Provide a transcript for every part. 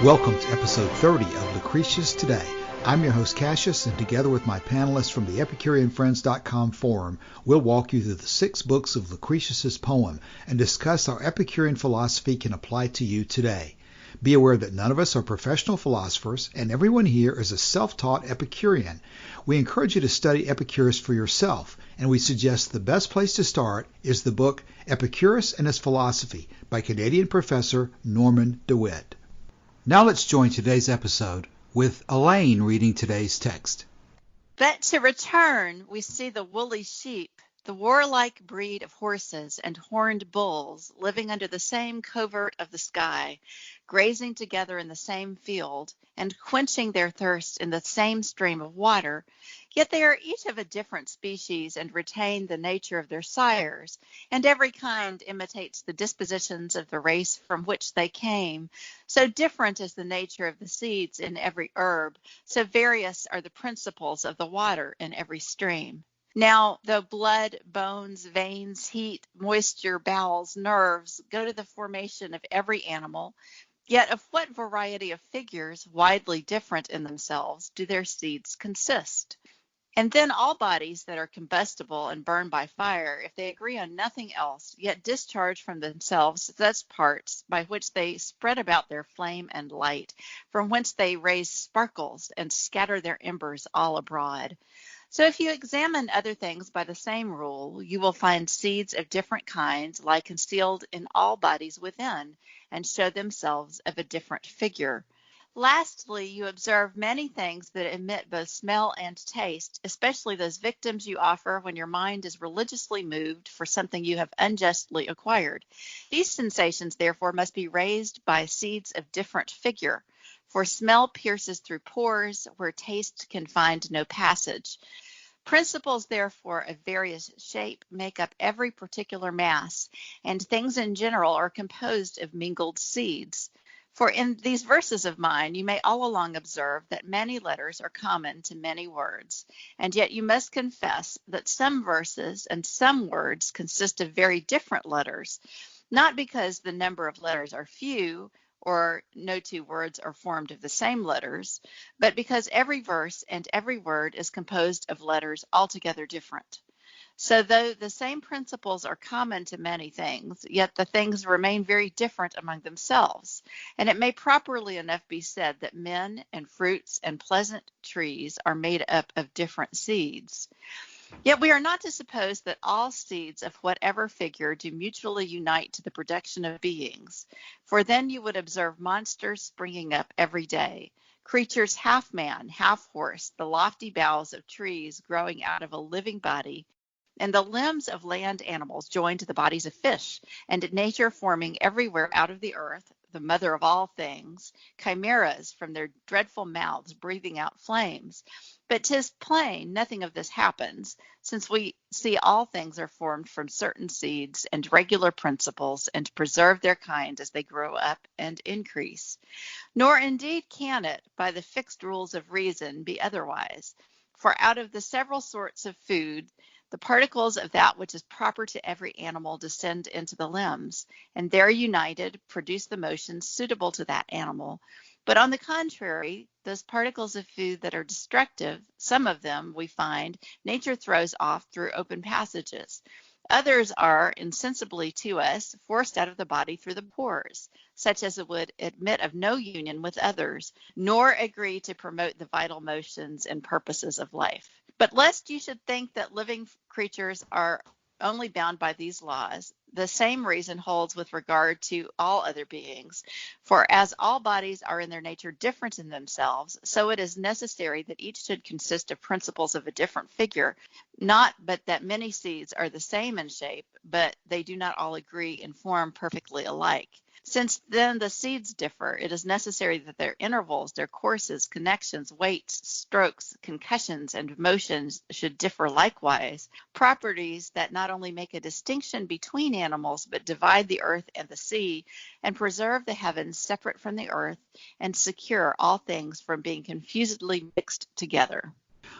Welcome to episode 30 of Lucretius Today. I'm your host Cassius, and together with my panelists from the EpicureanFriends.com forum, we'll walk you through the 6 books of Lucretius's poem and discuss how Epicurean philosophy can apply to you today. Be aware that none of us are professional philosophers, and everyone here is a self-taught Epicurean. We encourage you to study Epicurus for yourself, and we suggest the best place to start is the book Epicurus and His Philosophy by Canadian professor Norman DeWitt. Now let's join today's episode with Elaine reading today's text. But to return, we see the woolly sheep, the warlike breed of horses and horned bulls living under the same covert of the sky, grazing together in the same field, and quenching their thirst in the same stream of water. Yet they are each of a different species and retain the nature of their sires, and every kind imitates the dispositions of the race from which they came. So different is the nature of the seeds in every herb, so various are the principles of the water in every stream. Now, though blood, bones, veins, heat, moisture, bowels, nerves go to the formation of every animal, yet of what variety of figures, widely different in themselves, do their seeds consist? And then all bodies that are combustible and burned by fire, if they agree on nothing else, yet discharge from themselves such parts by which they spread about their flame and light, from whence they raise sparkles and scatter their embers all abroad. So if you examine other things by the same rule, you will find seeds of different kinds lie concealed in all bodies within, and show themselves of a different figure. Lastly, you observe many things that emit both smell and taste, especially those victims you offer when your mind is religiously moved for something you have unjustly acquired. These sensations, therefore, must be raised by seeds of different figure, for smell pierces through pores where taste can find no passage. Principles, therefore, of various shape make up every particular mass, and things in general are composed of mingled seeds. For in these verses of mine, you may all along observe that many letters are common to many words, and yet you must confess that some verses and some words consist of very different letters, not because the number of letters are few, or no two words are formed of the same letters, but because every verse and every word is composed of letters altogether different. So though the same principles are common to many things, yet the things remain very different among themselves. And it may properly enough be said that men and fruits and pleasant trees are made up of different seeds. Yet we are not to suppose that all seeds of whatever figure do mutually unite to the production of beings, for then you would observe monsters springing up every day, creatures half man, half horse, the lofty boughs of trees growing out of a living body, and the limbs of land animals joined to the bodies of fish, and nature forming everywhere out of the earth, the mother of all things, chimeras from their dreadful mouths breathing out flames. But 'tis plain nothing of this happens, since we see all things are formed from certain seeds and regular principles, and preserve their kind as they grow up and increase. Nor indeed can it, by the fixed rules of reason, be otherwise. For out of the several sorts of food, the particles of that which is proper to every animal descend into the limbs, and there united produce the motions suitable to that animal. But on the contrary, those particles of food that are destructive, some of them, we find, nature throws off through open passages. Others are, insensibly to us, forced out of the body through the pores, such as it would admit of no union with others, nor agree to promote the vital motions and purposes of life. But lest you should think that living creatures are only bound by these laws, the same reason holds with regard to all other beings. For as all bodies are in their nature different in themselves, so it is necessary that each should consist of principles of a different figure, not but that many seeds are the same in shape, but they do not all agree in form perfectly alike. Since then the seeds differ, it is necessary that their intervals, their courses, connections, weights, strokes, concussions, and motions should differ likewise, properties that not only make a distinction between animals, but divide the earth and the sea, and preserve the heavens separate from the earth, and secure all things from being confusedly mixed together.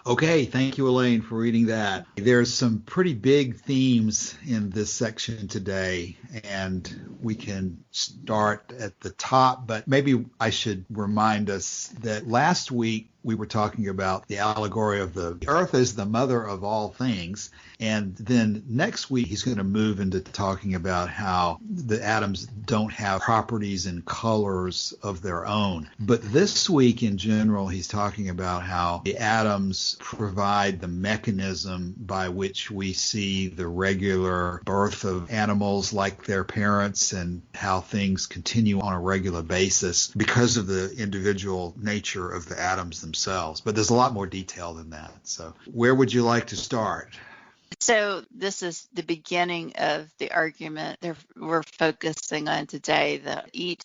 Okay, thank you, Elaine, for reading that. There's some pretty big themes in this section today, and we can start at the top, but maybe I should remind us that last week we were talking about the allegory of the earth as the mother of all things. And then next week, he's going to move into talking about how the atoms don't have properties and colors of their own. But this week, in general, he's talking about how the atoms provide the mechanism by which we see the regular birth of animals like their parents and how things continue on a regular basis because of the individual nature of the atoms themselves. But there's a lot more detail than that. So where would you like to start? So this is the beginning of the argument that we're focusing on today, that each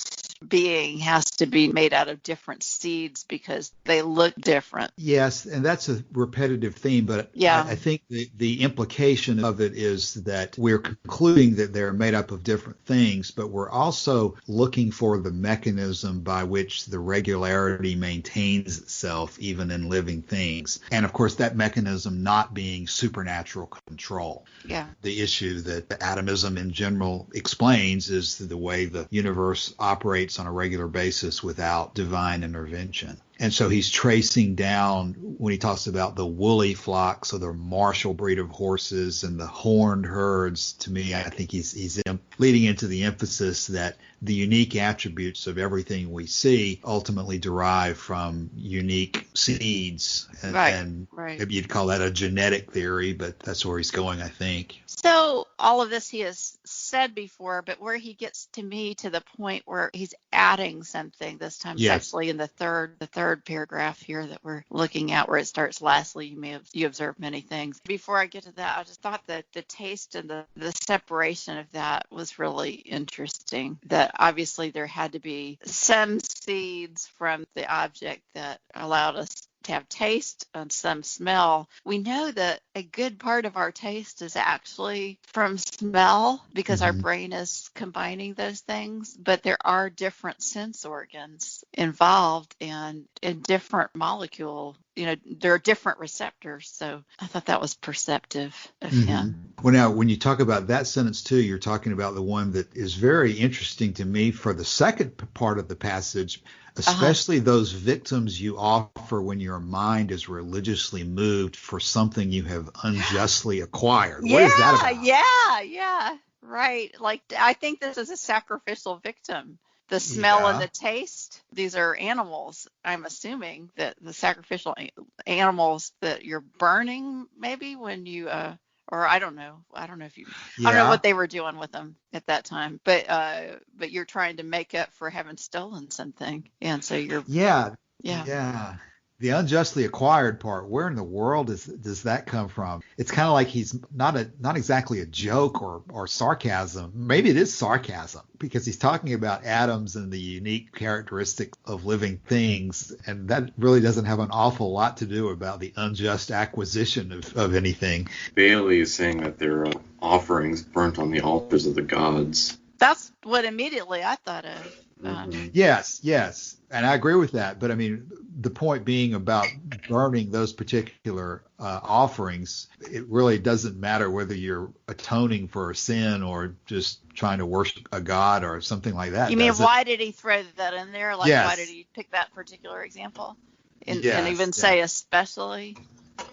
being has to be made out of different seeds because they look different. Yes, and that's a repetitive theme, but yeah. I think the implication of it is that we're concluding that they're made up of different things, but we're also looking for the mechanism by which the regularity maintains itself even in living things. And of course, that mechanism not being supernatural control. Yeah. The issue that atomism in general explains is the way the universe operates on a regular basis without divine intervention. And so he's tracing down, when he talks about the woolly flocks or the martial breed of horses and the horned herds, to me, I think he's leading into the emphasis that the unique attributes of everything we see ultimately derive from unique seeds. And maybe you'd call that a genetic theory, but that's where he's going, I think. So all of this he has said before, but where he gets to me to the point where he's adding something this time, actually in the third paragraph here that we're looking at, where it starts, lastly, you observe many things. Before I get to that, I just thought that the taste and the separation of that was really interesting, that obviously there had to be some seeds from the object that allowed us to have taste and some smell. We know that a good part of our taste is actually from smell because our brain is combining those things, but there are different sense organs involved and different molecule. There are different receptors. So I thought that was perceptive of him. Well, now, when you talk about that sentence too, you're talking about the one that is very interesting to me for the second part of the passage, especially those victims you offer when your mind is religiously moved for something you have unjustly acquired. What is that about? Yeah. Right. Like, I think this is a sacrificial victim. The smell and the taste, these are animals. I'm assuming that the sacrificial animals that you're burning, maybe when you, or I don't know. I don't know if you, I don't know what they were doing with them at that time, but you're trying to make up for having stolen something. And so you're. Yeah. The unjustly acquired part, where in the world does that come from? It's kind of like he's not exactly a joke or sarcasm. Maybe it is sarcasm because he's talking about atoms and the unique characteristics of living things, and that really doesn't have an awful lot to do about the unjust acquisition of anything. Bailey is saying that they're offerings burnt on the altars of the gods. That's what immediately I thought of. Yes. And I agree with that. But I mean, the point being about burning those particular offerings, it really doesn't matter whether you're atoning for a sin or just trying to worship a god or something like that. You mean, why did he throw that in there? Like, why did he pick that particular example? And even say especially?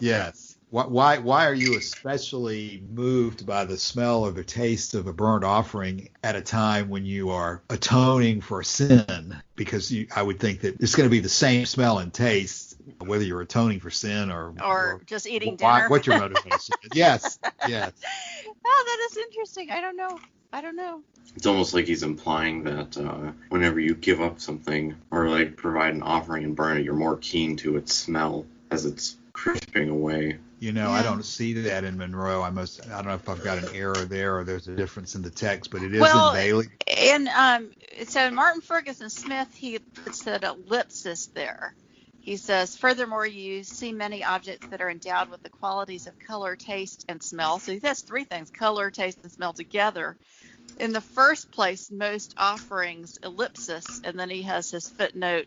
Yes. Why are you especially moved by the smell or the taste of a burnt offering at a time when you are atoning for sin? Because I would think that it's going to be the same smell and taste whether you're atoning for sin or just eating dinner. What your motivation is. Yes. Oh, that is interesting. I don't know. It's almost like he's implying that whenever you give up something or like provide an offering and burn it, you're more keen to its smell as it's crisping away. I don't see that in Monroe. I don't know if I've got an error there or there's a difference in the text, but it is in Bailey. And so Martin Ferguson Smith, he puts an ellipsis there. He says, furthermore, you see many objects that are endowed with the qualities of color, taste, and smell. So he says three things: color, taste, and smell together. In the first place, most offerings, ellipsis, and then he has his footnote,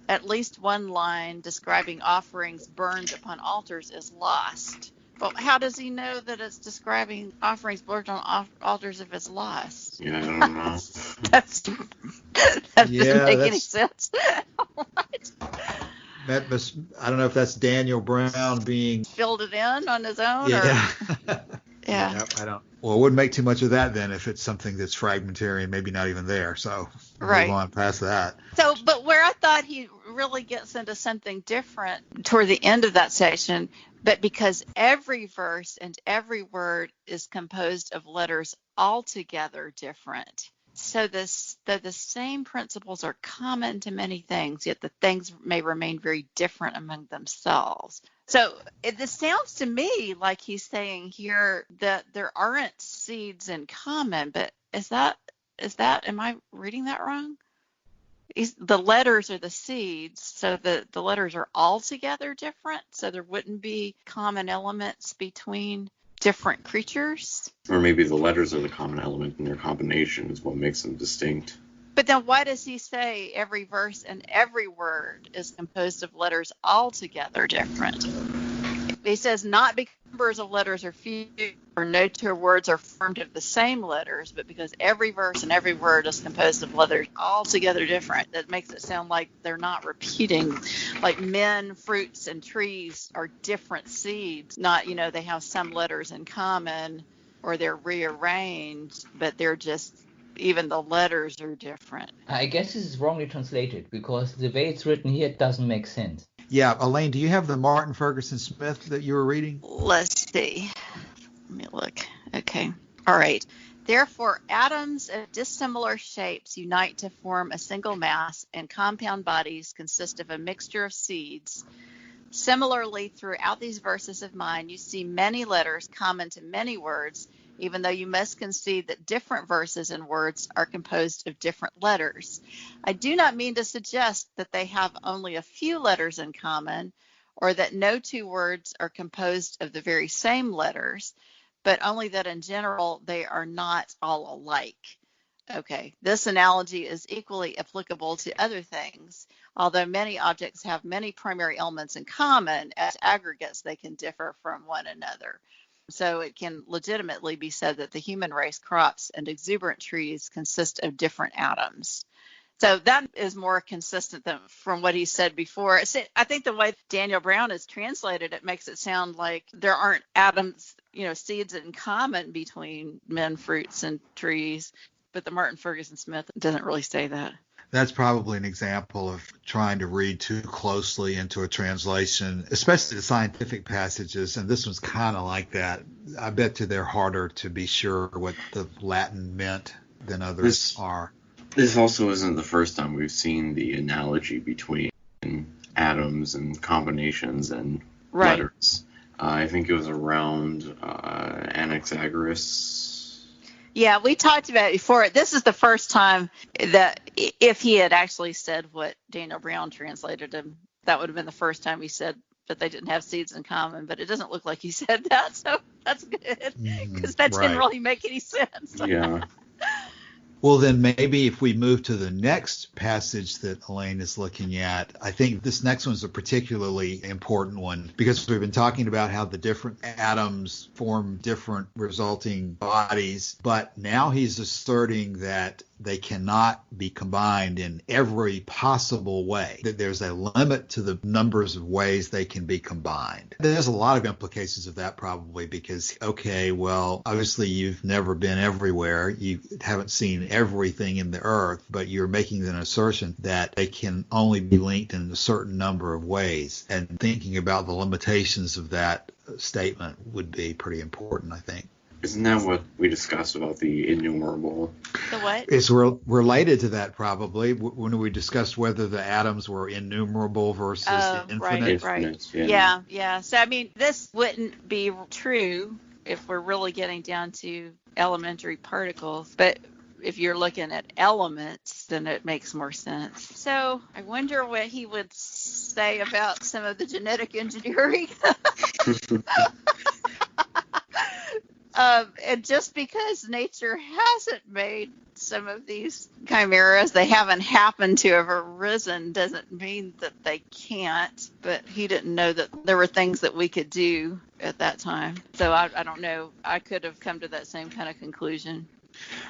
at least one line describing offerings burned upon altars is lost. Well, how does he know that it's describing offerings burned on altars if it's lost? Yeah, I don't know. That doesn't make any sense. What? I don't know if that's Daniel Brown being filled it in on his own. Yeah. Or... yeah. Yeah, I don't. Well, it wouldn't make too much of that then if it's something that's fragmentary and maybe not even there. So right. Move on past that. So, but where I thought he really gets into something different toward the end of that section, but because every verse and every word is composed of letters altogether different. So the same principles are common to many things, yet the things may remain very different among themselves. So this sounds to me like he's saying here that there aren't seeds in common, but is that, am I reading that wrong? The letters are the seeds, so the letters are altogether different, so there wouldn't be common elements between different creatures. Or maybe the letters are the common element and their combination is what makes them distinct. But then why does he say every verse and every word is composed of letters altogether different? He says not because numbers of letters are few or no two words are formed of the same letters, but because every verse and every word is composed of letters altogether different. That makes it sound like they're not repeating, like men, fruits, and trees are different seeds. Not, they have some letters in common or they're rearranged, but they're just, even the letters are different. I guess this is wrongly translated because the way it's written here doesn't make sense. Yeah, Elaine, do you have the Martin Ferguson Smith that you were reading? Let's see. Let me look. Okay. All right. Therefore, atoms of dissimilar shapes unite to form a single mass, and compound bodies consist of a mixture of seeds. Similarly, throughout these verses of mine, you see many letters common to many words, even though you must concede that different verses and words are composed of different letters. I do not mean to suggest that they have only a few letters in common, or that no two words are composed of the very same letters, but only that in general they are not all alike. Okay, this analogy is equally applicable to other things. Although many objects have many primary elements in common, as aggregates they can differ from one another. So it can legitimately be said that the human race, crops, and exuberant trees consist of different atoms. So that is more consistent than from what he said before. I think the way Daniel Brown has translated it makes it sound like there aren't atoms, seeds in common between men, fruits, and trees. But the Martin Ferguson Smith doesn't really say that. That's probably an example of trying to read too closely into a translation, especially the scientific passages, and this one's kind of like that. I bet you they're harder to be sure what the Latin meant than others are. This also isn't the first time we've seen the analogy between atoms and combinations and letters. I think it was around Anaxagoras. Yeah, we talked about it before. This is the first time that if he had actually said what Daniel Brown translated him, that would have been the first time he said that they didn't have seeds in common. But it doesn't look like he said that, so that's good because that didn't really make any sense. Yeah. Well, then maybe if we move to the next passage that Elaine is looking at, I think this next one's a particularly important one because we've been talking about how the different atoms form different resulting bodies, but now he's asserting that they cannot be combined in every possible way, that there's a limit to the numbers of ways they can be combined. There's a lot of implications of that probably because, okay, well, obviously you've never been everywhere. You haven't seen everything in the earth, but you're making an assertion that they can only be linked in a certain number of ways. And thinking about the limitations of that statement would be pretty important, I think. Isn't that what we discussed about the innumerable? The what? It's related to that probably when we discussed whether the atoms were innumerable versus infinite. Right. Yeah. So, I mean, this wouldn't be true if we're really getting down to elementary particles. But if you're looking at elements, then it makes more sense. So I wonder what he would say about some of the genetic engineering. And just because nature hasn't made some of these chimeras, they haven't happened to have arisen doesn't mean that they can't, but he didn't know that there were things that we could do at that time. So I don't know. I could have come to that same kind of conclusion.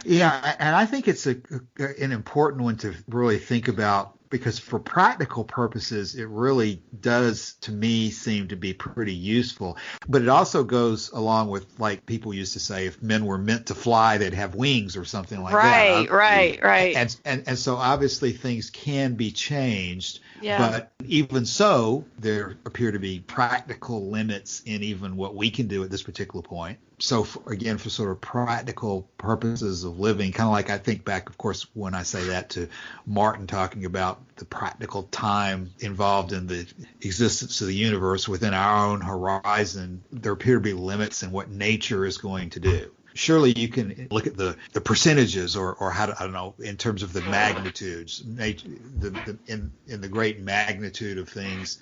Yeah, and I think it's an important one to really think about, because for practical purposes, it really does, to me, seem to be pretty useful. But it also goes along with, like people used to say, if men were meant to fly, they'd have wings or something like that. Right. And so obviously things can be changed. Yeah. But even so, there appear to be practical limits in even what we can do at this particular point. So for sort of practical purposes of living, kind of like I think back, of course, when I say that to Martin talking about the practical time involved in the existence of the universe within our own horizon, there appear to be limits in what nature is going to do. Surely you can look at the percentages or how to, I don't know, in terms of the magnitudes, in the great magnitude of things,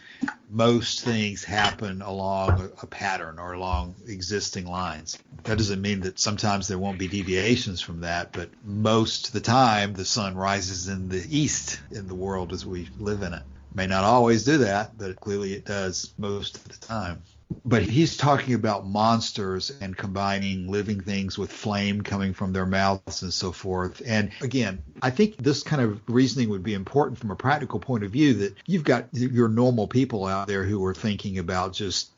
most things happen along a pattern or along existing lines. That doesn't mean that sometimes there won't be deviations from that, but most of the time the sun rises in the east in the world as we live in it. May not always do that, but clearly it does most of the time. But he's talking about monsters and combining living things with flame coming from their mouths and so forth. And again, I think this kind of reasoning would be important from a practical point of view, that you've got your normal people out there who are thinking about just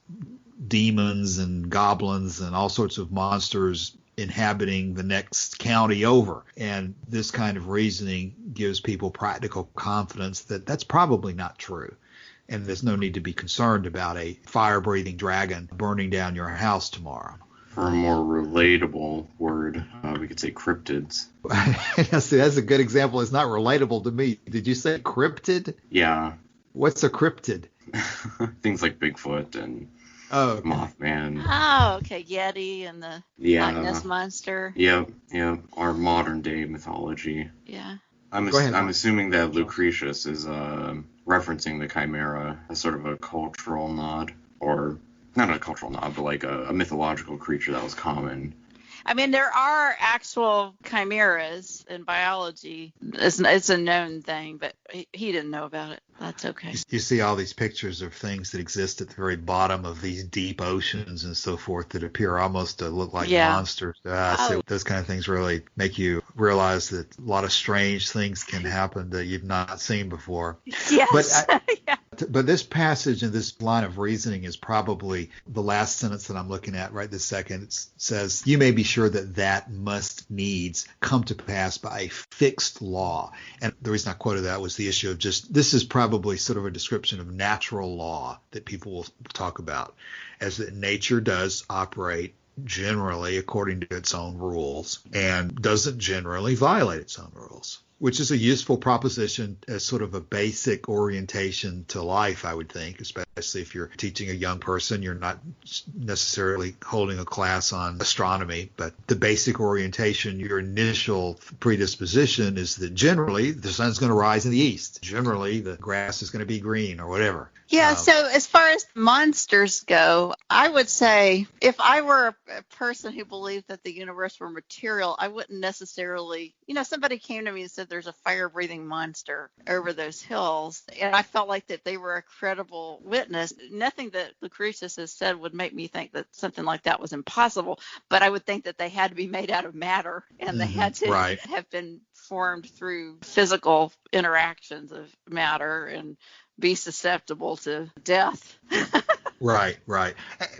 demons and goblins and all sorts of monsters inhabiting the next county over. And this kind of reasoning gives people practical confidence that that's probably not true. And there's no need to be concerned about a fire-breathing dragon burning down your house tomorrow. For a more relatable word, we could say cryptids. See, that's a good example. It's not relatable to me. Did you say cryptid? Yeah. What's a cryptid? Things like Bigfoot and okay. Mothman. Oh, okay. Yeti and the Loch Ness Monster. Yep. Our modern-day mythology. Yeah. I'm assuming that Lucretius is referencing the chimera as sort of a cultural nod, or not a cultural nod, but like a mythological creature that was common. I mean, there are actual chimeras in biology. It's a known thing, but he didn't know about it. That's okay. You see all these pictures of things that exist at the very bottom of these deep oceans and so forth that appear almost to look like monsters. So those kind of things really make you realize that a lot of strange things can happen that you've not seen before. Yes. But this passage and this line of reasoning is probably the last sentence that I'm looking at right this second. It says, you may be sure that must needs come to pass by a fixed law. And the reason I quoted that was the issue of just, this is probably sort of a description of natural law that people will talk about, as that nature does operate generally according to its own rules and doesn't generally violate its own rules, which is a useful proposition as sort of a basic orientation to life, I would think, especially if you're teaching a young person. You're not necessarily holding a class on astronomy, but the basic orientation, your initial predisposition is that generally the sun's going to rise in the east. Generally, the grass is going to be green or whatever. Yeah, so as far as monsters go, I would say if I were a person who believed that the universe were material, I wouldn't necessarily, somebody came to me and said there's a fire-breathing monster over those hills, and I felt like that they were a credible witness. Nothing that Lucretius has said would make me think that something like that was impossible, but I would think that they had to be made out of matter, and they had to have been formed through physical interactions of matter and be susceptible to death. Right.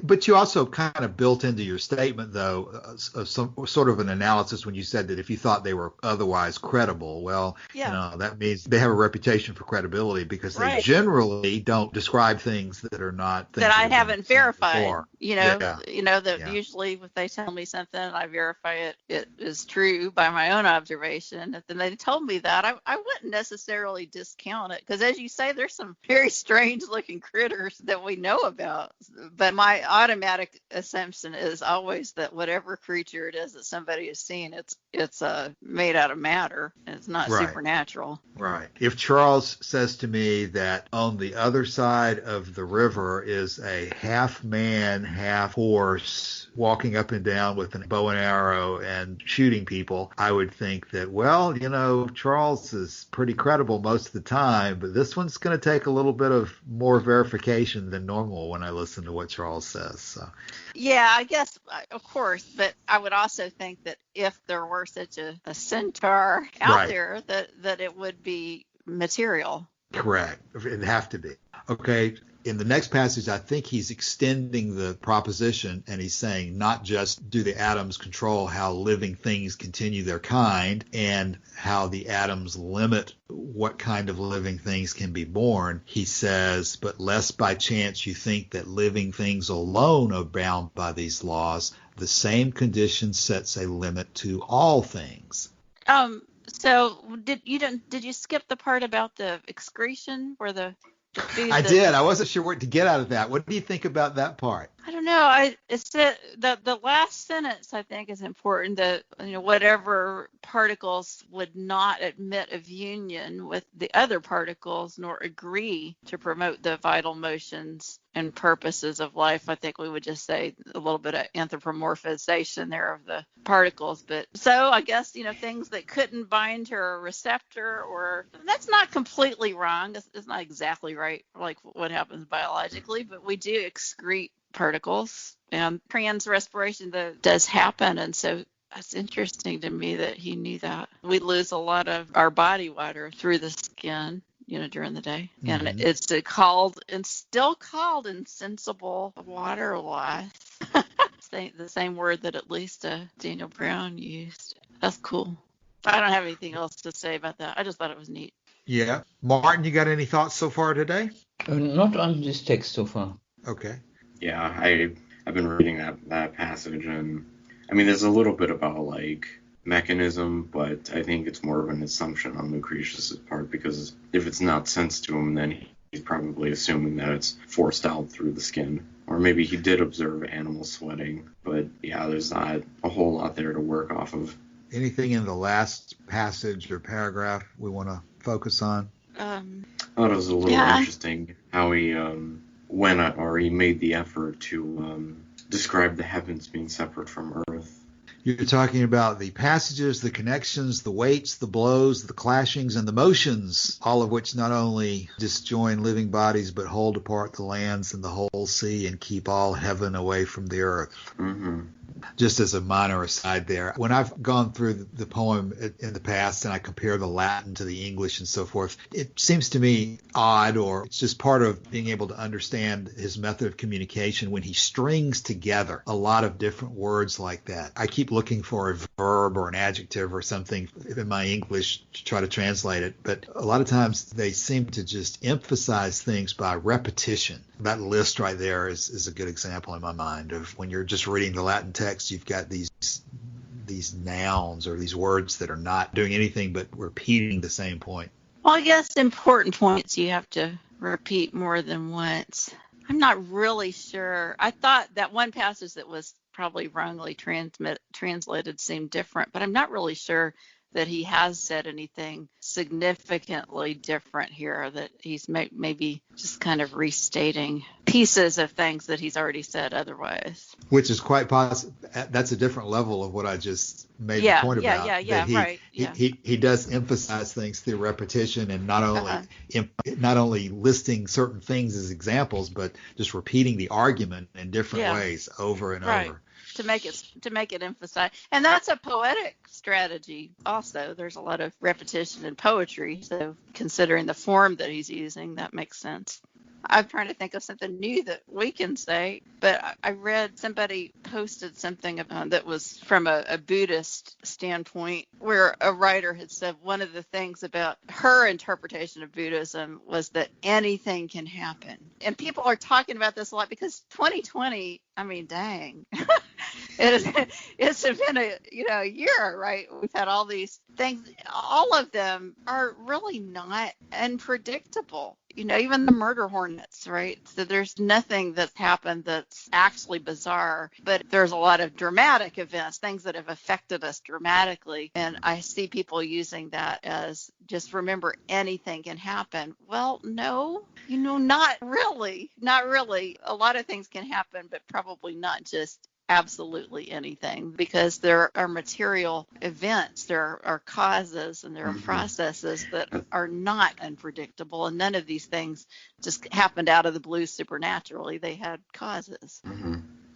But you also kind of built into your statement, though, some sort of an analysis when you said that if you thought they were otherwise credible, well, that means they have a reputation for credibility because they generally don't describe things that are not things that I haven't verified. Before. Usually if they tell me something, I verify it is true by my own observation. And then they told me that, I wouldn't necessarily discount it because, as you say, there's some very strange looking critters that we know about. Yeah, but my automatic assumption is always that whatever creature it is that somebody is seeing, it's made out of matter. It's not Right. supernatural. Right. If Charles says to me that on the other side of the river is a half man, half horse walking up and down with a bow and arrow and shooting people, I would think that, well, Charles is pretty credible most of the time, but this one's going to take a little bit of more verification than normal when I listen to what Charles says. So. Yeah, I guess, of course, but I would also think that if there were such a centaur out Right. there, that it would be material. Correct. It'd have to be. Okay. In the next passage, I think he's extending the proposition, and he's saying not just do the atoms control how living things continue their kind and how the atoms limit what kind of living things can be born. He says, but lest by chance you think that living things alone are bound by these laws, the same condition sets a limit to all things. So did you skip the part about the excretion where the food? I did. I wasn't sure what to get out of that. What do you think about that part? I don't know. It's the last sentence I think is important. That whatever particles would not admit of union with the other particles nor agree to promote the vital motions and purposes of life. I think we would just say a little bit of anthropomorphization there of the particles. But so I guess things that couldn't bind to a receptor, or that's not completely wrong. It's not exactly right like what happens biologically, but we do excrete particles, and trans respiration that does happen. And so it's interesting to me that he knew that. We lose a lot of our body water through the skin, during the day. Mm-hmm. And it's still called insensible water loss. The same word that at least Daniel Brown used. That's cool. I don't have anything else to say about that. I just thought it was neat. Yeah. Martin, you got any thoughts so far today? Not on this text so far. Okay. Yeah, I've been reading that passage, and I mean, there's a little bit about like mechanism, but I think it's more of an assumption on Lucretius' part, because if it's not sense to him, then he's probably assuming that it's forced out through the skin. Or maybe he did observe animals sweating, but yeah, there's not a whole lot there to work off of. Anything in the last passage or paragraph we want to focus on? I thought it was a little interesting how he he made the effort to describe the heavens being separate from earth. You're talking about the passages, the connections, the weights, the blows, the clashings, and the motions, all of which not only disjoin living bodies, but hold apart the lands and the whole sea and keep all heaven away from the earth. Mm-hmm. Just as a minor aside there, when I've gone through the poem in the past and I compare the Latin to the English and so forth, it seems to me odd, or it's just part of being able to understand his method of communication when he strings together a lot of different words like that. I keep looking for a verb or an adjective or something in my English to try to translate it, but a lot of times they seem to just emphasize things by repetition. That list right there is a good example in my mind of when you're just reading the Latin text, you've got these nouns or these words that are not doing anything but repeating the same point. Well, I guess important points you have to repeat more than once. I'm not really sure. I thought that one passage that was probably wrongly translated seemed different, but I'm not really sure that he has said anything significantly different here, that he's maybe just kind of restating pieces of things that he's already said otherwise. Which is quite possible. That's a different level of what I just made the point about. Right. He does emphasize things through repetition and not only listing certain things as examples, but just repeating the argument in different ways over and over. To make it emphasize. And that's a poetic strategy also. There's a lot of repetition in poetry, so considering the form that he's using, that makes sense. I'm trying to think of something new that we can say, but I read somebody posted something that was from a Buddhist standpoint, where a writer had said one of the things about her interpretation of Buddhism was that anything can happen. And people are talking about this a lot because 2020, I mean, dang. It's been a year, right? We've had all these things. All of them are really not unpredictable. even the murder hornets, right? So there's nothing that's happened that's actually bizarre, but there's a lot of dramatic events, things that have affected us dramatically. And I see people using that as just remember anything can happen. Well, no, not really. Not really. A lot of things can happen, but probably not just absolutely anything, because there are material events, there are causes, and there are processes that are not unpredictable, and none of these things just happened out of the blue supernaturally. They had causes.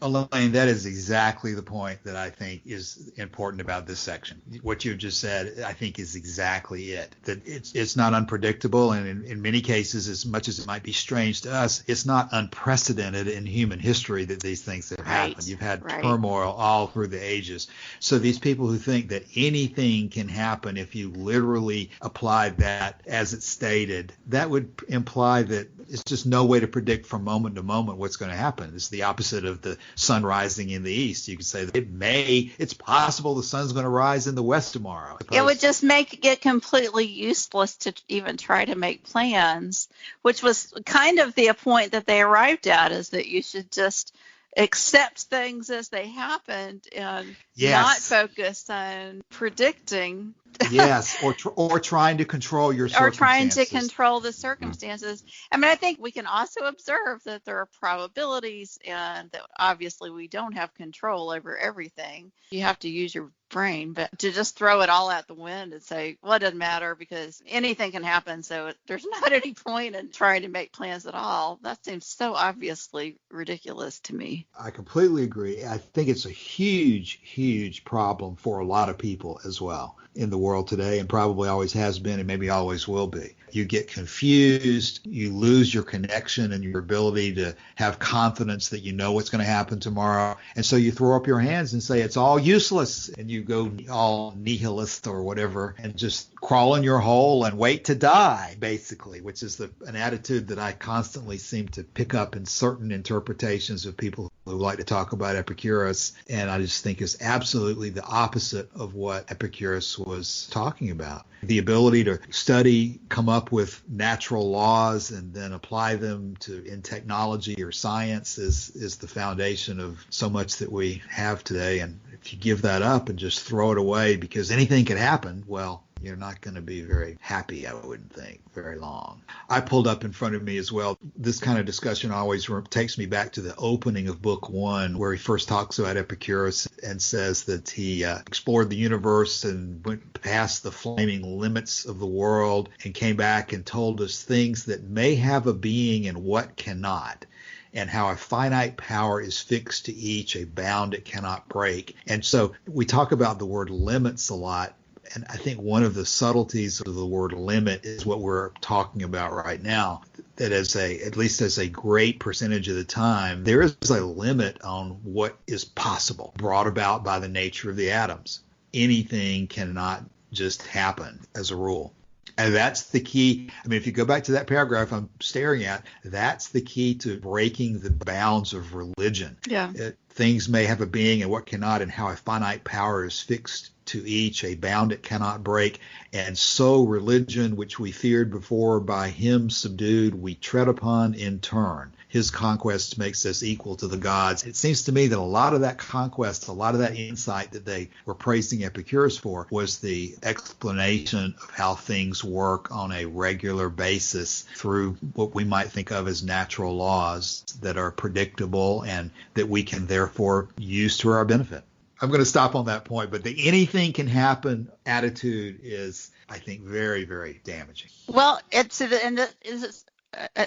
Elaine, that is exactly the point that I think is important about this section. What you just said, I think, is exactly it. That it's not unpredictable, and in many cases, as much as it might be strange to us, it's not unprecedented in human history that these things have happened. You've had turmoil all through the ages. So these people who think that anything can happen if you literally apply that as it's stated, that would imply that it's just no way to predict from moment to moment what's going to happen. It's the opposite of the sun rising in the east. You could say that it's possible the sun's going to rise in the west tomorrow. It would just make it completely useless to even try to make plans, which was kind of the point that they arrived at, is that you should just accept things as they happened and not focus on predicting. Yes, or trying to control your circumstances. Or trying to control the circumstances. I mean, I think we can also observe that there are probabilities, and that obviously we don't have control over everything. You have to use your brain, but to just throw it all out the wind and say, well, it doesn't matter because anything can happen, so there's not any point in trying to make plans at all. That seems so obviously ridiculous to me. I completely agree. I think it's a huge, huge problem for a lot of people as well in the world today, and probably always has been and maybe always will be. You get confused, you lose your connection and your ability to have confidence that you know what's going to happen tomorrow, and so you throw up your hands and say it's all useless, and you go all nihilist or whatever and just crawl in your hole and wait to die, basically, which is an attitude that I constantly seem to pick up in certain interpretations of people who like to talk about Epicurus, and I just think is absolutely the opposite of what Epicurus was talking about. The ability to study, come up with natural laws, and then apply them in technology or science is the foundation of so much that we have today. And if you give that up and just throw it away because anything can happen, well, you're not going to be very happy, I wouldn't think, very long. I pulled up in front of me as well. This kind of discussion always takes me back to the opening of Book 1, where he first talks about Epicurus and says that he explored the universe and went past the flaming limits of the world and came back and told us things that may have a being and what cannot, and how a finite power is fixed to each, a bound it cannot break. And so we talk about the word limits a lot. And I think one of the subtleties of the word limit is what we're talking about right now, that at least as a great percentage of the time, there is a limit on what is possible, brought about by the nature of the atoms. Anything cannot just happen as a rule. And that's the key. I mean, if you go back to that paragraph I'm staring at, that's the key to breaking the bounds of religion. Yeah. Things may have a being and what cannot, and how a finite power is fixed to each, a bound it cannot break. And so religion, which we feared before, by him subdued, we tread upon in turn. His conquest makes us equal to the gods. It seems to me that a lot of that conquest, a lot of that insight that they were praising Epicurus for, was the explanation of how things work on a regular basis through what we might think of as natural laws that are predictable and that we can therefore use to our benefit. I'm going to stop on that point, but the anything can happen attitude is, I think, very, very damaging. Well, it's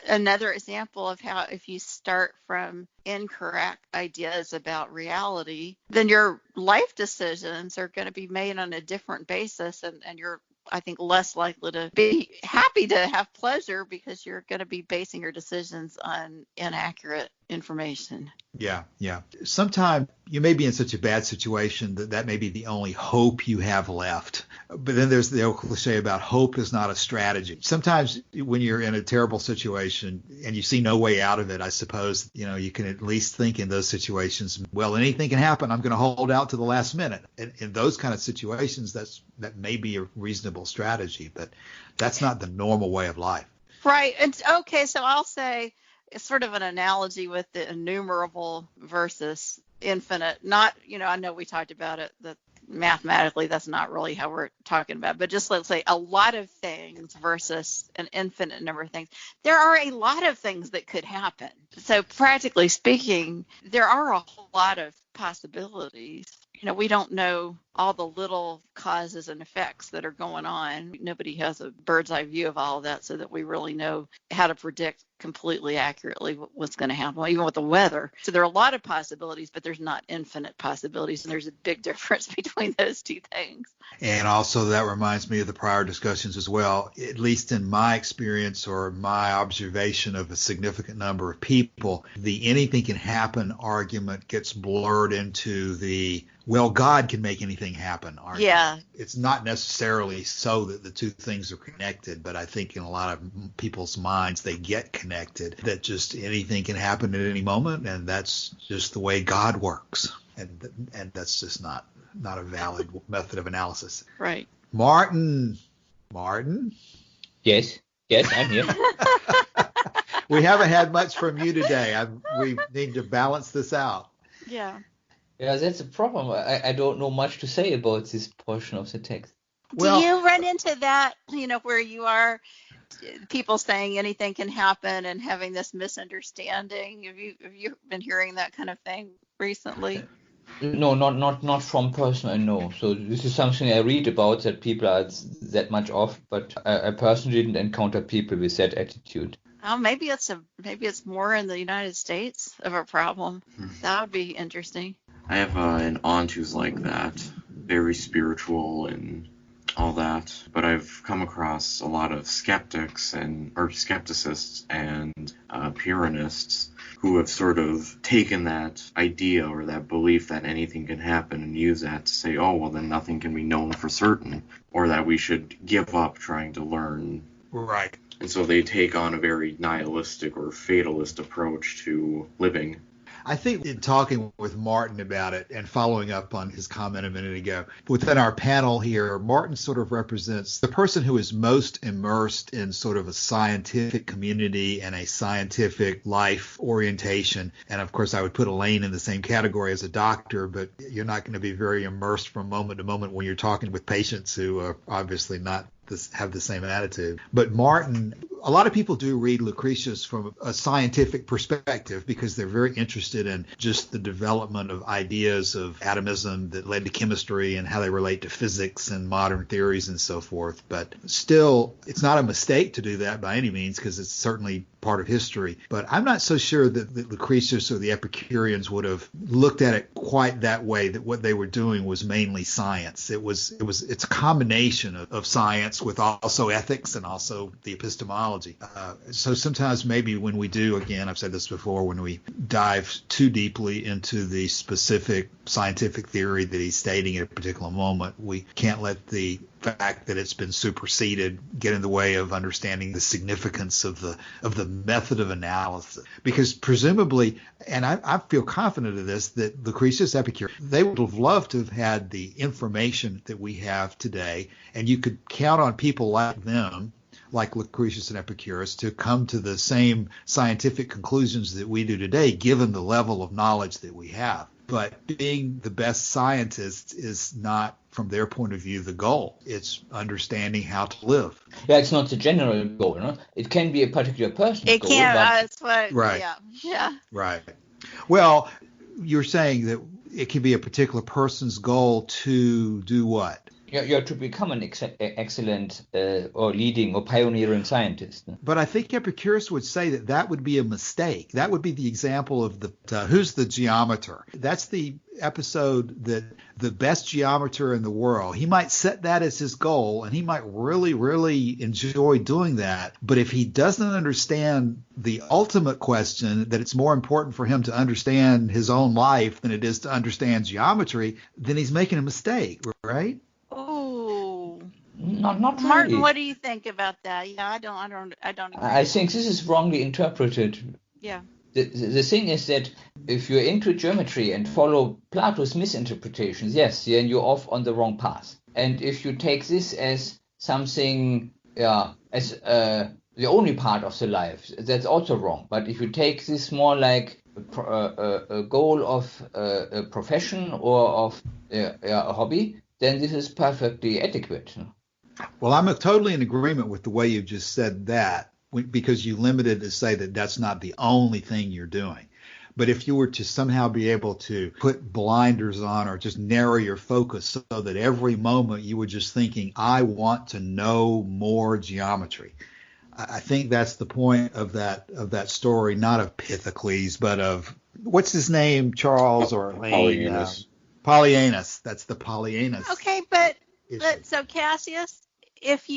another example of how if you start from incorrect ideas about reality, then your life decisions are going to be made on a different basis, and you're, I think, less likely to be happy to have pleasure because you're going to be basing your decisions on inaccurate information. Yeah. Sometimes you may be in such a bad situation that may be the only hope you have left. But then there's the old cliche about hope is not a strategy. Sometimes when you're in a terrible situation and you see no way out of it, I suppose, you can at least think in those situations, well, anything can happen. I'm going to hold out to the last minute. And in those kind of situations, that may be a reasonable strategy, but that's not the normal way of life. Right. And okay, so I'll say it's sort of an analogy with the innumerable versus infinite. Not, I know we talked about it, that mathematically that's not really how we're talking about, but just let's say a lot of things versus an infinite number of things. There are a lot of things that could happen. So practically speaking, there are a whole lot of possibilities. We don't know all the little causes and effects that are going on. Nobody has a bird's eye view of all of that so that we really know how to predict completely accurately what's going to happen, even with the weather. So there are a lot of possibilities, but there's not infinite possibilities. And there's a big difference between those two things. And also that reminds me of the prior discussions as well. At least in my experience or my observation of a significant number of people, the anything can happen argument gets blurred into the, well, God can make anything happen argument. Yeah. It's not necessarily so that the two things are connected, but I think in a lot of people's minds they get connected, that just anything can happen at any moment, and that's just the way God works. And that's just not a valid method of analysis. Right. Martin? Yes, I'm here. We haven't had much from you today. We need to balance this out. Yeah. Yeah, that's a problem. I don't know much to say about this portion of the text. Well, do you run into that, where you are, people saying anything can happen and having this misunderstanding? Have you been hearing that kind of thing recently? No, not from person I know. So this is something I read about that people are that much off, but I personally didn't encounter people with that attitude. Oh, maybe it's more in the United States of a problem. That would be interesting. I have an aunt who's like that, very spiritual and all that, but I've come across a lot of skepticists and Puranists who have sort of taken that idea or that belief that anything can happen and use that to say, oh, well, then nothing can be known for certain, or that we should give up trying to learn. Right. And so they take on a very nihilistic or fatalist approach to living. I think in talking with Martin about it and following up on his comment a minute ago, within our panel here, Martin sort of represents the person who is most immersed in sort of a scientific community and a scientific life orientation. And of course, I would put Elaine in the same category as a doctor, but you're not going to be very immersed from moment to moment when you're talking with patients who are obviously not have the same attitude. But Martin, a lot of people do read Lucretius from a scientific perspective because they're very interested in just the development of ideas of atomism that led to chemistry and how they relate to physics and modern theories and so forth. But still, it's not a mistake to do that by any means because it's certainly part of history. But I'm not so sure that Lucretius or the Epicureans would have looked at it quite that way, that what they were doing was mainly science. It's a combination of science with also ethics and also the epistemology. So sometimes maybe when we do, again, I've said this before, when we dive too deeply into the specific scientific theory that he's stating at a particular moment, we can't let the fact that it's been superseded get in the way of understanding the significance of the method of analysis. Because presumably, and I feel confident of this, that Lucretius, Epicurus, they would have loved to have had the information that we have today, and you could count on people like them, like Lucretius and Epicurus, to come to the same scientific conclusions that we do today, given the level of knowledge that we have. But being the best scientist is not, from their point of view, the goal. It's understanding how to live. Yeah, it's not the general goal, no? It can be a particular person's goal. It can, that's what, right. Yeah. Right. Well, you're saying that it can be a particular person's goal to do what? You're to become an excellent or leading or pioneering scientist. But I think Epicurus would say that would be a mistake. That would be the example of who's the geometer. That's the episode that the best geometer in the world, he might set that as his goal, and he might really, really enjoy doing that. But if he doesn't understand the ultimate question, that it's more important for him to understand his own life than it is to understand geometry, then he's making a mistake, right? Oh, not really. Martin, what do you think about that? Yeah, I don't agree. I think this is wrongly interpreted. Yeah. The thing is that if you're into geometry and follow Plato's misinterpretations, yes, then you're off on the wrong path. And if you take this as something, as the only part of the life. That's also wrong. But if you take this more like a goal of a profession or of a hobby, then this is perfectly adequate. Well, I'm totally in agreement with the way you just said that, because you limited to say that that's not the only thing you're doing. But if you were to somehow be able to put blinders on or just narrow your focus so that every moment you were just thinking, I want to know more geometry. I think that's the point of that story, not of Pythocles, but of, what's his name, Charles or Polyaenus. Polyaenus. That's the Polyaenus. Okay, but so Cassius, if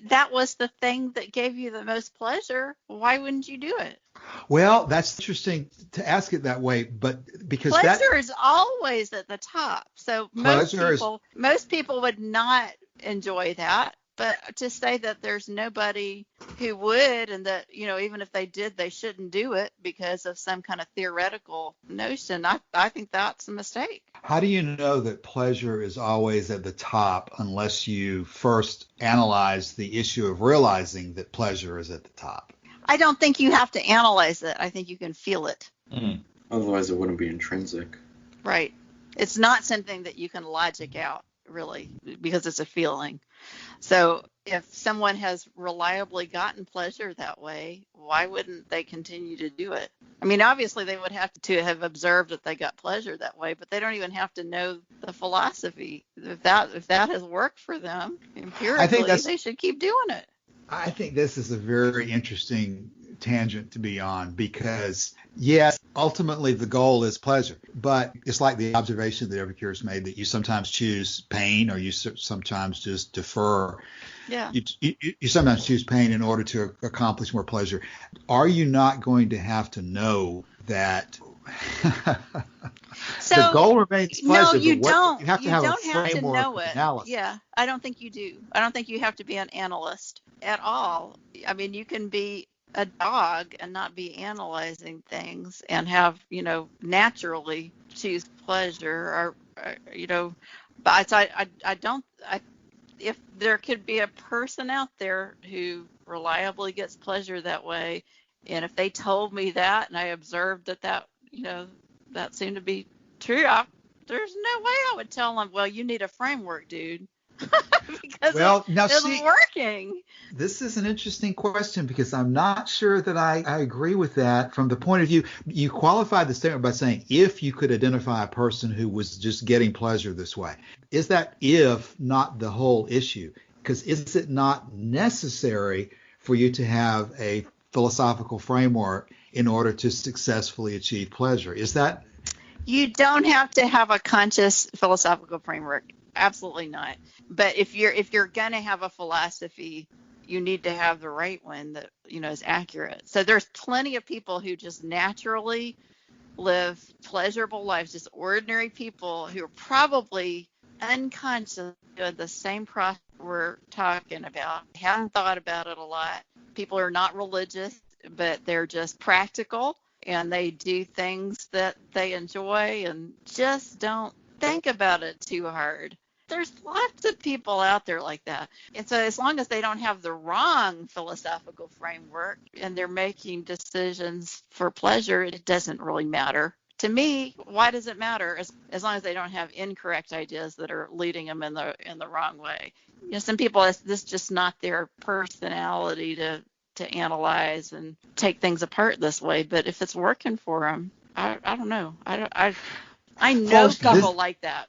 that was the thing that gave you the most pleasure, why wouldn't you do it? Well, that's interesting to ask it that way, but because pleasure is always at the top. So most people would not enjoy that. But to say that there's nobody who would, and that, even if they did, they shouldn't do it because of some kind of theoretical notion, I think that's a mistake. How do you know that pleasure is always at the top unless you first analyze the issue of realizing that pleasure is at the top? I don't think you have to analyze it. I think you can feel it. Otherwise, it wouldn't be intrinsic. Right. It's not something that you can logic out, really, because it's a feeling. So if someone has reliably gotten pleasure that way, why wouldn't they continue to do it? I mean, obviously they would have to have observed that they got pleasure that way, but they don't even have to know the philosophy. If that has worked for them empirically, they should keep doing it. I think this is a very interesting tangent to be on, because yes, ultimately the goal is pleasure, but it's like the observation that Epicurus made, that you sometimes choose pain or you sometimes just defer. Yeah. You sometimes choose pain in order to accomplish more pleasure. Are you not going to have to know that so the goal remains pleasure? No, you don't. You have to have a framework know it. analysis. Yeah, I don't think you do. I don't think you have to be an analyst at all. I mean, you can be a dog and not be analyzing things and have, naturally choose pleasure, or but if there could be a person out there who reliably gets pleasure that way, and if they told me that and I observed that that seemed to be true, there's no way I would tell them, well, you need a framework, dude. Because it's working. This is an interesting question, because I'm not sure that I agree with that from the point of view. You qualified the statement by saying, if you could identify a person who was just getting pleasure this way. Is that if not the whole issue? Because is it not necessary for you to have a philosophical framework in order to successfully achieve pleasure? Is that? You don't have to have a conscious philosophical framework. Absolutely not. But if you're going to have a philosophy, you need to have the right one that, is accurate. So there's plenty of people who just naturally live pleasurable lives, just ordinary people who are probably unconscious doing the same process we're talking about, haven't thought about it a lot. People are not religious, but they're just practical, and they do things that they enjoy and just don't think about it too hard. There's lots of people out there like that. And so as long as they don't have the wrong philosophical framework and they're making decisions for pleasure, it doesn't really matter. To me, why does it matter? As long as they don't have incorrect ideas that are leading them in the wrong way. Some people, this is just not their personality to analyze and take things apart this way. But if it's working for them, I don't know. I know people like that.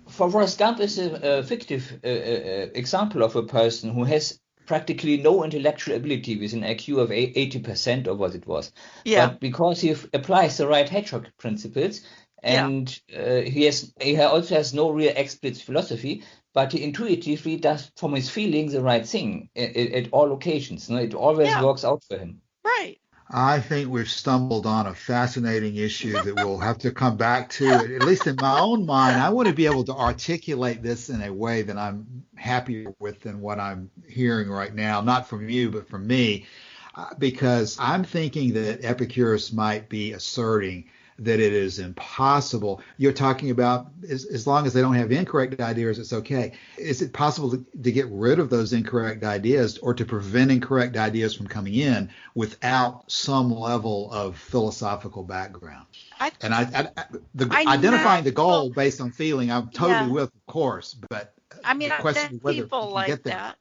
Forrest Gump is a fictive example of a person who has practically no intellectual ability, with an IQ of 80% or what it was. Yeah. But because he applies the right hedgehog principles, and he also has no real explicit philosophy, but he intuitively does from his feelings the right thing at all occasions. It always works out for him. Right. I think we've stumbled on a fascinating issue that we'll have to come back to. At least in my own mind, I want to be able to articulate this in a way that I'm happier with than what I'm hearing right now, not from you, but from me, because I'm thinking that Epicurus might be asserting that it is impossible. You're talking about as long as they don't have incorrect ideas, it's okay. Is it possible to get rid of those incorrect ideas or to prevent incorrect ideas from coming in without some level of philosophical background? Identifying the goal based on feeling, I'm totally with, of course, but the question is whether people you like get there. that.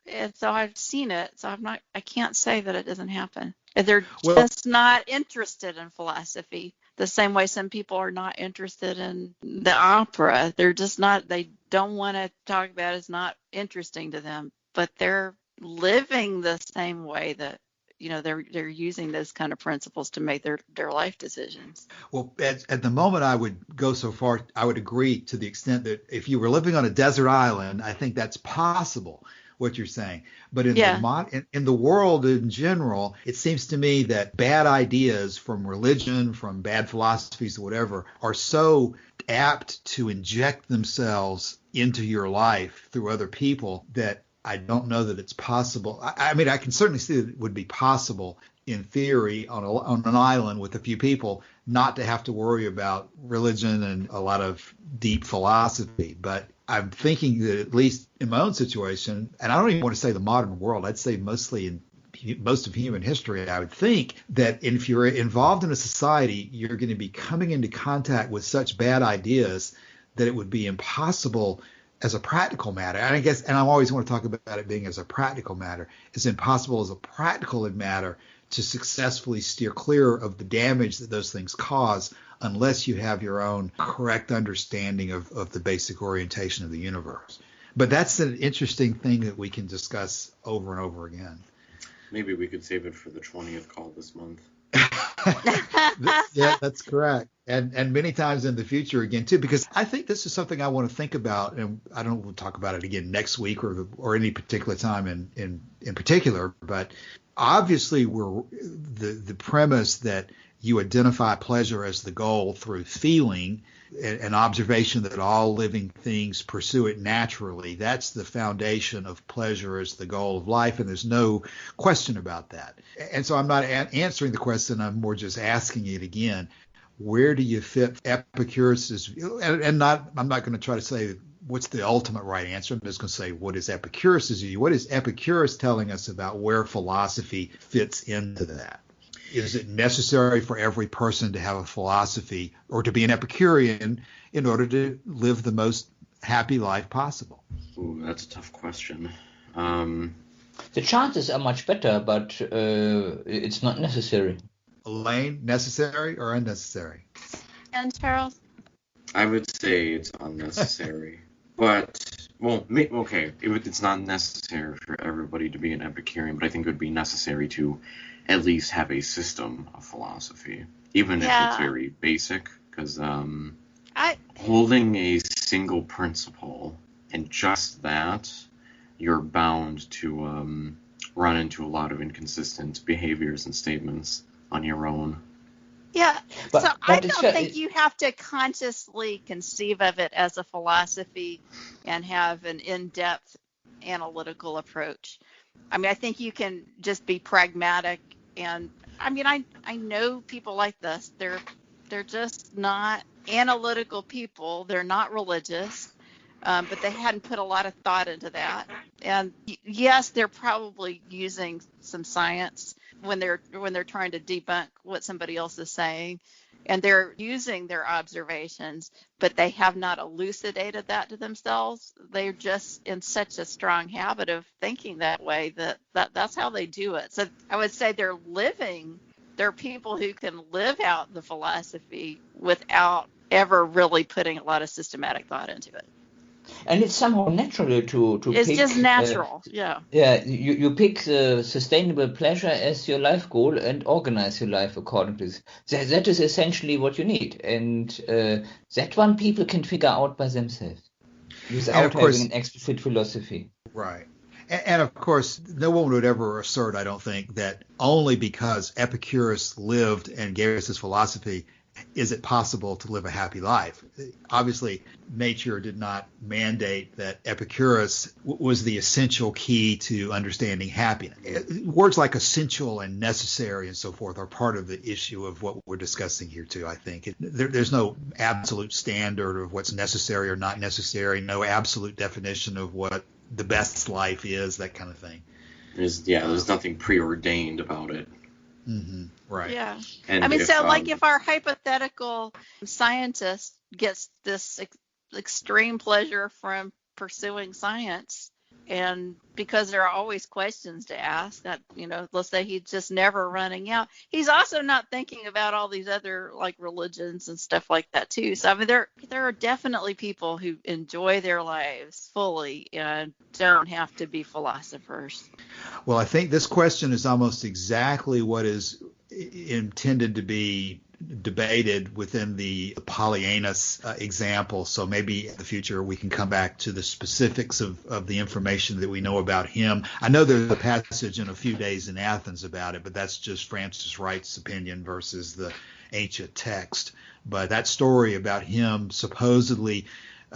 And so I've seen it, so I can't say that it doesn't happen. They're just not interested in philosophy the same way some people are not interested in the opera. They're just not, they don't want to talk about it. It's not interesting to them, but they're living the same way that, they're using those kind of principles to make their life decisions. Well, at the moment, I would go so far, I would agree to the extent that if you were living on a desert island, I think that's possible, what you're saying. But in the world in general, it seems to me that bad ideas from religion, from bad philosophies or whatever, are so apt to inject themselves into your life through other people that I don't know that it's possible. I mean, I can certainly see that it would be possible in theory on an island with a few people not to have to worry about religion and a lot of deep philosophy. But I'm thinking that at least in my own situation, and I don't even want to say the modern world, I'd say mostly in most of human history, I would think that if you're involved in a society, you're going to be coming into contact with such bad ideas that it would be impossible as a practical matter. And I guess, and I always want to talk about it being as a practical matter, it's impossible as a practical matter to successfully steer clear of the damage that those things cause unless you have your own correct understanding of the basic orientation of the universe. But that's an interesting thing that we can discuss over and over again. Maybe we could save it for the 20th call this month. Yeah, that's correct. And many times in the future again, too, because I think this is something I want to think about. And I don't know, we'll talk about it again next week or any particular time in particular. But obviously, we're the premise that you identify pleasure as the goal through feeling, an observation that all living things pursue it naturally. That's the foundation of pleasure as the goal of life, and there's no question about that. And so I'm not answering the question, I'm more just asking it again. Where do you fit Epicurus' view? I'm not going to try to say what's the ultimate right answer. I'm just going to say, what is Epicurus' view? What is Epicurus telling us about where philosophy fits into that? Is it necessary for every person to have a philosophy or to be an Epicurean in order to live the most happy life possible? Ooh, that's a tough question. The chances are much better, but it's not necessary. Elaine, necessary or unnecessary? And Charles? I would say it's unnecessary. But, well, okay, it's not necessary for everybody to be an Epicurean, but I think it would be necessary to at least have a system of philosophy, even if it's very basic, because holding a single principle and just that, you're bound to run into a lot of inconsistent behaviors and statements on your own. Yeah, so I don't think you have to consciously conceive of it as a philosophy and have an in-depth analytical approach. I mean, I think you can just be pragmatic, and I mean, I know people like this. They're just not analytical people. They're not religious, but they hadn't put a lot of thought into that. And yes, they're probably using some science when they're trying to debunk what somebody else is saying, and they're using their observations, but they have not elucidated that to themselves. They're just in such a strong habit of thinking that way that's how they do it. So I would say they're people who can live out the philosophy without ever really putting a lot of systematic thought into it. And it's somehow natural to pick. It's just natural, yeah. Yeah, you pick sustainable pleasure as your life goal and organize your life according to this. That is essentially what you need. And that one people can figure out by themselves without having an explicit philosophy. Right. And of course, no one would ever assert, I don't think, that only because Epicurus lived and gave us his philosophy is it possible to live a happy life? Obviously, nature did not mandate that Epicurus was the essential key to understanding happiness. Words like essential and necessary and so forth are part of the issue of what we're discussing here too, I think. There's no absolute standard of what's necessary or not necessary, no absolute definition of what the best life is, that kind of thing. There's nothing preordained about it. Mm-hmm. Right. Yeah. And I mean, if, if our hypothetical scientist gets this extreme pleasure from pursuing science, and because there are always questions to ask, that, let's say he's just never running out, he's also not thinking about all these other like religions and stuff like that too. So I mean, there are definitely people who enjoy their lives fully and don't have to be philosophers. Well, I think this question is almost exactly what is intended to be debated within the Polyanus example. So maybe in the future we can come back to the specifics of the information that we know about him. I know there's a passage in A Few Days in Athens about it, but that's just Francis Wright's opinion versus the ancient text. But that story about him supposedly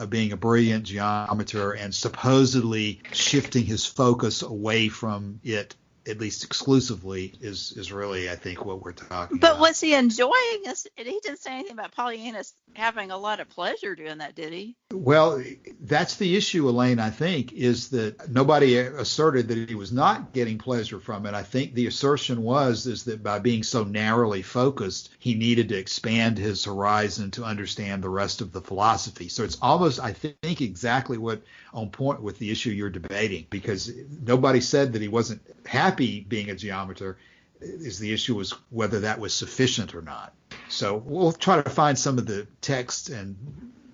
being a brilliant geometer and supposedly shifting his focus away from it, at least exclusively, is really, I think, what we're talking about. But was he enjoying this? He didn't say anything about Polyanus having a lot of pleasure doing that, did he? Well, that's the issue, Elaine, I think, is that nobody asserted that he was not getting pleasure from it. I think the assertion is that by being so narrowly focused, he needed to expand his horizon to understand the rest of the philosophy. So it's almost, I think, exactly what on point with the issue you're debating, because nobody said that he wasn't happy being a geometer. The issue was whether that was sufficient or not. So we'll try to find some of the text, and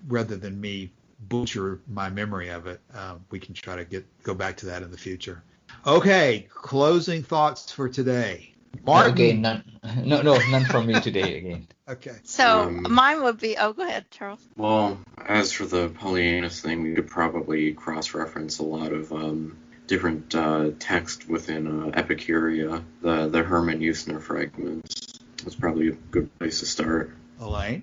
rather than me butcher my memory of it, we can try to go back to that in the future. Okay, closing thoughts for today. Martin? Again, none from me today again. Okay. So mine would be, go ahead, Charles. Well, as for the Polyanus thing, we could probably cross-reference a lot of different text within Epicurea, the Hermann Eusner fragments. That's probably a good place to start. Elaine?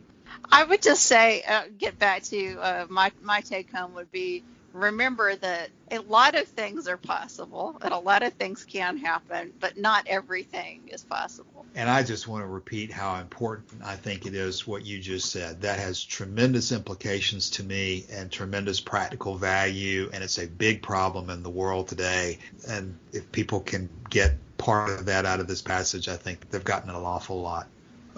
I would just say, get back to my take home would be, remember that a lot of things are possible and a lot of things can happen, but not everything is possible. And I just want to repeat how important I think it is what you just said. That has tremendous implications to me and tremendous practical value, and it's a big problem in the world today. And if people can get part of that out of this passage, I think they've gotten an awful lot.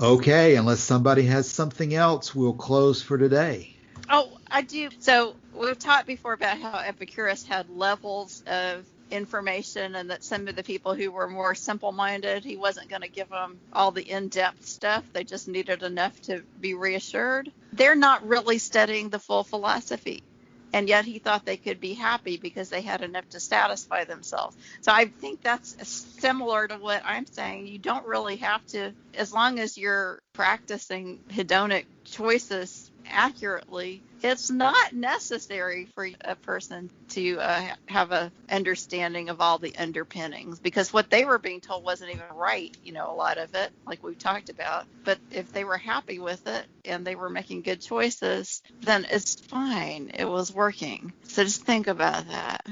Okay, unless somebody has something else, we'll close for today. Oh, I do. So we've talked before about how Epicurus had levels of information, and that some of the people who were more simple-minded, he wasn't going to give them all the in-depth stuff. They just needed enough to be reassured. They're not really studying the full philosophy, and yet he thought they could be happy because they had enough to satisfy themselves. So I think that's similar to what I'm saying. You don't really have to, as long as you're practicing hedonic choices accurately, it's not necessary for a person to have a understanding of all the underpinnings, because what they were being told wasn't even right, a lot of it, like we talked about. But if they were happy with it and they were making good choices, then it's fine. It was working. So just think about that.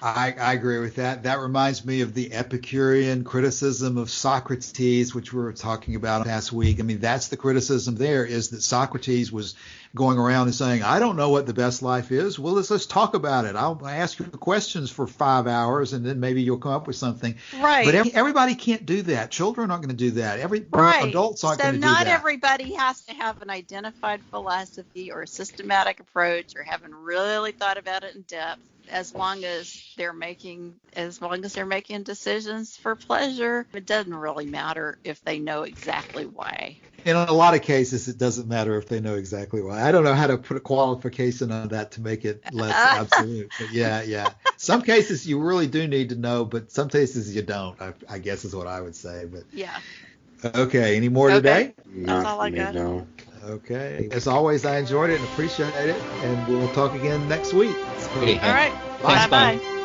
I agree with that. That reminds me of the Epicurean criticism of Socrates, which we were talking about last week. I mean, that's the criticism there, is that Socrates was going around and saying, I don't know what the best life is. Well, let's talk about it. I'll ask you questions for 5 hours, and then maybe you'll come up with something. Right. But everybody can't do that. Children aren't going to do that. Right. Adults aren't going to do So that. not everybody has to have an identified philosophy or a systematic approach or haven't really thought about it in depth. As long as they're making decisions for pleasure, it doesn't really matter if they know exactly why. In a lot of cases, it doesn't matter if they know exactly why. I don't know how to put a qualification on that to make it less absolute. But yeah. Some cases you really do need to know, but some cases you don't, I guess is what I would say. But yeah. Okay. Any more today? That's all I got. No. Okay. As always, I enjoyed it and appreciate it, and we'll talk again next week. Okay. All right. Thanks, Bye-bye.